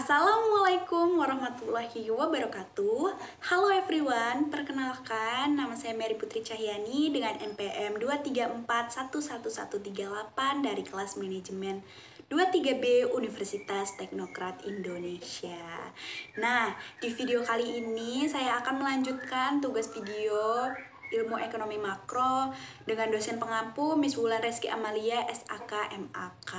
Assalamualaikum warahmatullahi wabarakatuh. Halo everyone, perkenalkan nama saya Mary Putri Cahyani dengan NPM 234111138 dari kelas manajemen 23B Universitas Teknokrat Indonesia. Nah, di video kali ini saya akan melanjutkan tugas video Ilmu Ekonomi Makro dengan dosen pengampu Miss Wulan Reski Amalia SAK MAK.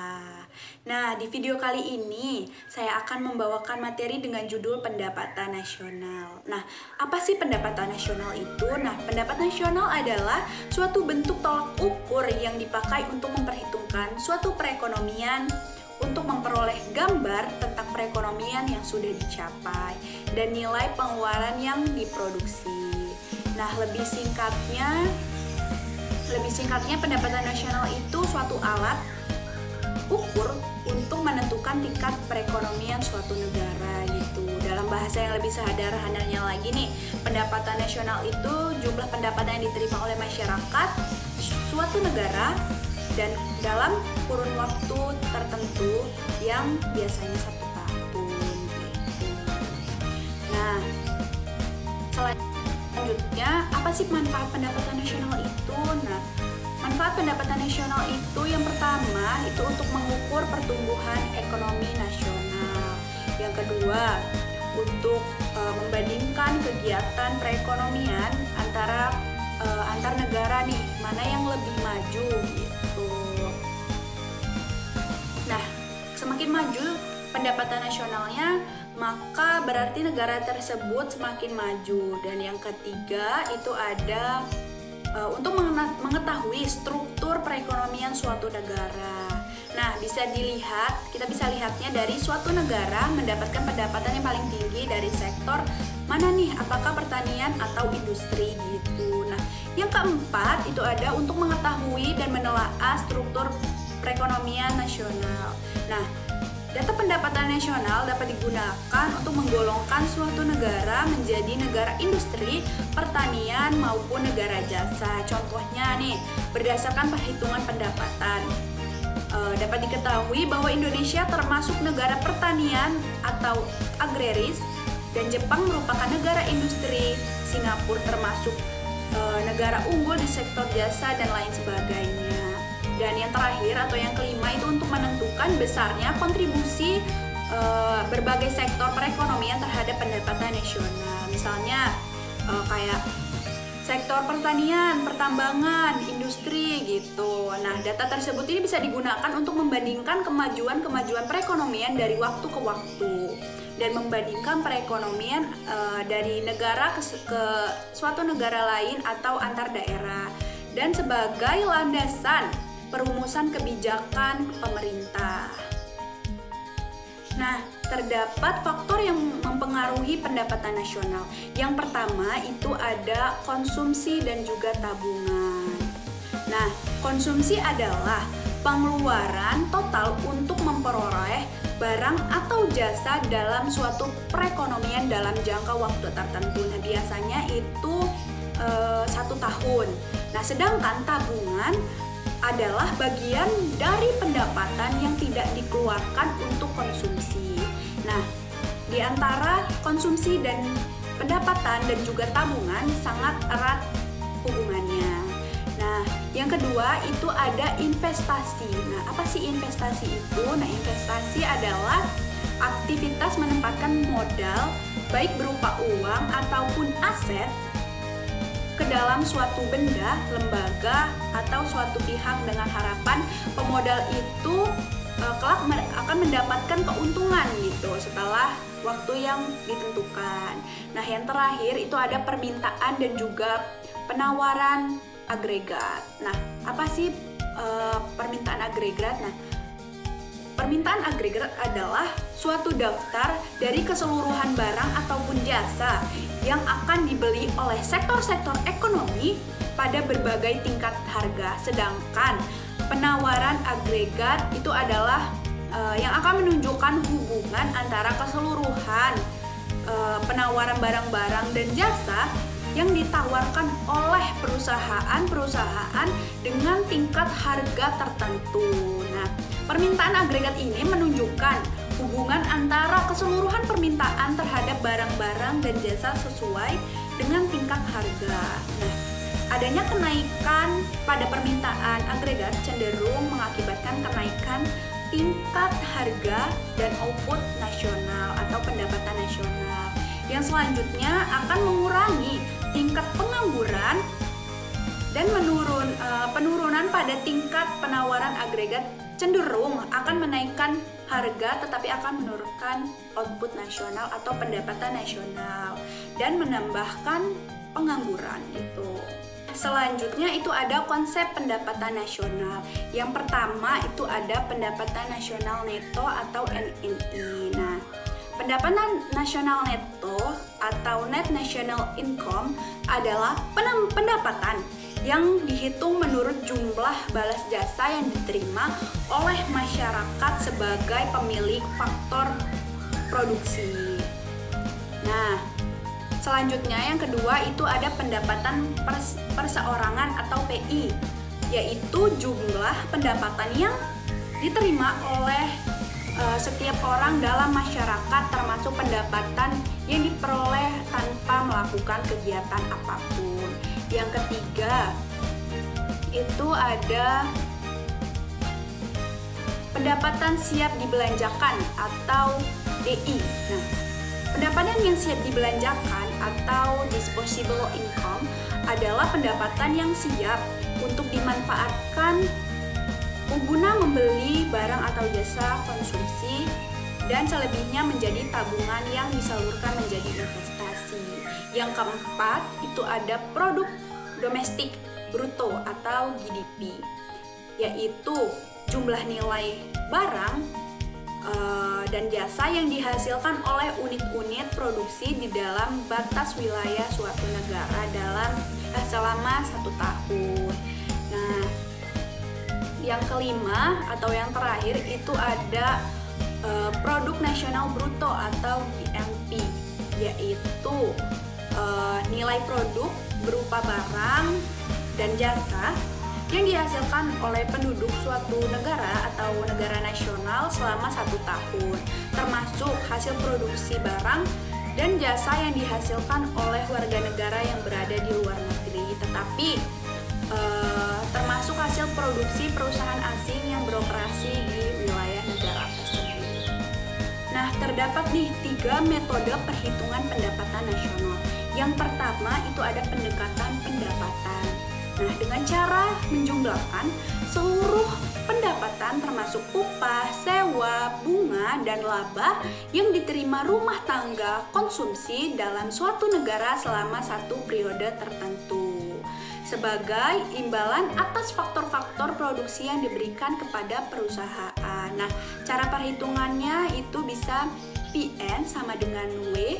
Nah, di video kali ini saya akan membawakan materi dengan judul pendapatan nasional. Nah, apa sih pendapatan nasional itu? Nah, pendapatan nasional adalah suatu bentuk tolak ukur yang dipakai untuk memperhitungkan suatu perekonomian untuk memperoleh gambar tentang perekonomian yang sudah dicapai dan nilai pengeluaran yang diproduksi. Nah, lebih singkatnya pendapatan nasional itu suatu alat ukur untuk menentukan tingkat perekonomian suatu negara gitu. Dalam bahasa yang lebih sederhananya lagi nih, pendapatan nasional itu jumlah pendapatan yang diterima oleh masyarakat suatu negara dan dalam kurun waktu tertentu yang biasanya 1 tahun gitu. Nah, selanjutnya, apa sih manfaat pendapatan nasional itu? Nah, manfaat pendapatan nasional itu yang pertama itu untuk mengukur pertumbuhan ekonomi nasional. Yang kedua, untuk membandingkan kegiatan perekonomian antar negara nih, mana yang lebih maju gitu. Nah, semakin maju pendapatan nasionalnya, maka berarti negara tersebut semakin maju. Dan yang ketiga itu ada untuk mengetahui struktur perekonomian suatu negara. Nah, kita bisa lihatnya dari suatu negara mendapatkan pendapatan yang paling tinggi dari sektor mana nih, apakah pertanian atau industri gitu. Nah, yang keempat itu ada untuk mengetahui dan menelaah struktur perekonomian nasional. Nah, data pendapatan nasional dapat digunakan untuk menggolongkan suatu negara menjadi negara industri, pertanian, maupun negara jasa. Contohnya nih, berdasarkan perhitungan pendapatan, dapat diketahui bahwa Indonesia termasuk negara pertanian atau agraris, dan Jepang merupakan negara industri, Singapura termasuk negara unggul di sektor jasa, dan lain sebagainya. Dan yang terakhir atau yang kelima itu untuk menentukan besarnya kontribusi berbagai sektor perekonomian terhadap pendapatan nasional. Misalnya kayak sektor pertanian, pertambangan, industri gitu. Nah, data tersebut ini bisa digunakan untuk membandingkan kemajuan perekonomian dari waktu ke waktu dan membandingkan perekonomian dari negara ke suatu negara lain atau antar daerah, dan sebagai landasan perumusan kebijakan pemerintah. Nah, terdapat faktor yang mempengaruhi pendapatan nasional. Yang pertama itu ada konsumsi dan juga tabungan. Nah, konsumsi adalah pengeluaran total untuk memperoleh barang atau jasa dalam suatu perekonomian dalam jangka waktu tertentu. Nah, biasanya itu 1 tahun. Nah, sedangkan tabungan adalah bagian dari pendapatan yang tidak dikeluarkan untuk konsumsi. Nah, di antara konsumsi dan pendapatan dan juga tabungan sangat erat hubungannya. Nah, yang kedua itu ada investasi. Nah, apa sih investasi itu? Nah, investasi adalah aktivitas menempatkan modal baik berupa uang ataupun aset ke dalam suatu benda, lembaga, atau suatu pihak dengan harapan pemodal itu kelak akan mendapatkan keuntungan gitu setelah waktu yang ditentukan. Nah, yang terakhir itu ada permintaan dan juga penawaran agregat. Nah, apa sih permintaan agregat? Nah, permintaan agregat adalah suatu daftar dari keseluruhan barang ataupun jasa yang akan dibeli oleh sektor-sektor ekonomi pada berbagai tingkat harga. Sedangkan penawaran agregat itu adalah yang akan menunjukkan hubungan antara keseluruhan penawaran barang-barang dan jasa yang ditawarkan oleh perusahaan-perusahaan dengan tingkat harga tertentu. Nah, permintaan agregat ini menunjukkan hubungan antara keseluruhan permintaan terhadap barang-barang dan jasa sesuai dengan tingkat harga. Nah, adanya kenaikan pada permintaan agregat cenderung mengakibatkan kenaikan tingkat harga dan output nasional atau pendapatan nasional, yang selanjutnya akan mengurangi tingkat pengangguran dan penurunan pada tingkat penawaran agregat cenderung akan menaikkan harga tetapi akan menurunkan output nasional atau pendapatan nasional dan menambahkan pengangguran itu. Selanjutnya itu ada konsep pendapatan nasional. Yang pertama itu ada pendapatan nasional neto atau NNI. Nah, pendapatan nasional neto atau net national income adalah pendapatan yang dihitung menurut jumlah balas jasa yang diterima oleh masyarakat sebagai pemilik faktor produksi. Nah, selanjutnya yang kedua itu ada pendapatan perseorangan atau PI, yaitu jumlah pendapatan yang diterima oleh setiap orang dalam masyarakat, termasuk pendapatan yang diperoleh tanpa melakukan kegiatan apapun. Yang ketiga itu ada pendapatan siap dibelanjakan atau DI. Nah, pendapatan yang siap dibelanjakan atau disposable income adalah pendapatan yang siap untuk dimanfaatkan guna membeli barang atau jasa konsumsi dan selebihnya menjadi tabungan yang disalurkan menjadi investasi. Yang keempat itu ada produk domestik bruto atau GDP, yaitu jumlah nilai barang dan jasa yang dihasilkan oleh unit-unit produksi di dalam batas wilayah suatu negara selama 1 tahun. Nah, yang kelima atau yang terakhir itu ada produk nasional bruto atau PNB, yaitu nilai produk berupa barang dan jasa yang dihasilkan oleh penduduk suatu negara atau negara nasional selama 1 tahun, termasuk hasil produksi barang dan jasa yang dihasilkan oleh warga negara yang berada di luar negeri, tetapi termasuk hasil produksi perusahaan asing yang beroperasi di wilayah negara tersebut. Nah, terdapat nih 3 metode perhitungan pendapatan nasional. Yang pertama itu ada pendekatan pendapatan. Nah, dengan cara menjumlahkan seluruh pendapatan termasuk upah, sewa, bunga, dan laba yang diterima rumah tangga konsumsi dalam suatu negara selama 1 periode tertentu sebagai imbalan atas faktor-faktor produksi yang diberikan kepada perusahaan. Nah, cara perhitungannya itu bisa PN sama dengan W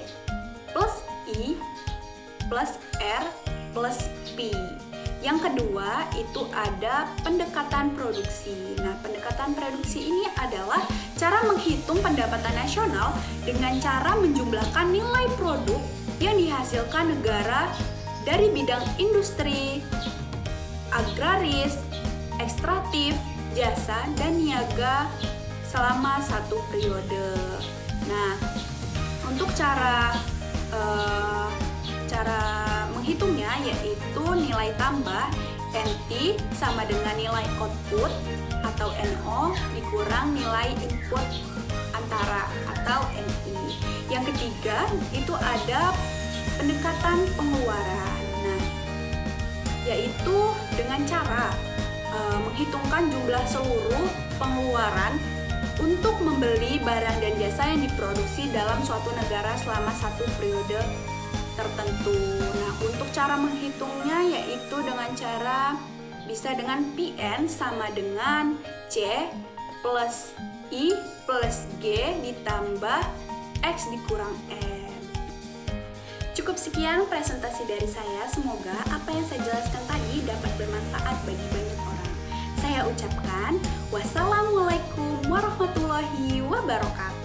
plus I plus R plus P. Yang kedua itu ada pendekatan produksi. Nah, pendekatan produksi ini adalah cara menghitung pendapatan nasional dengan cara menjumlahkan nilai produk yang dihasilkan negara dari bidang industri, agraris, ekstraktif, jasa, dan niaga selama 1 periode. Nah, untuk cara menghitungnya yaitu nilai tambah NT sama dengan nilai output atau NO dikurang nilai input antara atau NI. Yang ketiga itu ada pendekatan pengeluaran. Nah, yaitu dengan cara menghitungkan jumlah seluruh pengeluaran untuk membeli barang dan jasa yang diproduksi dalam suatu negara selama 1 periode tertentu. Nah, untuk cara menghitungnya yaitu dengan cara bisa dengan PN sama dengan C plus I plus G ditambah X dikurang M. Cukup sekian presentasi dari saya. Semoga apa yang saya jelaskan tadi dapat bermanfaat bagi banyak orang. Saya ucapkan wassalamualaikum warahmatullahi wabarakatuh.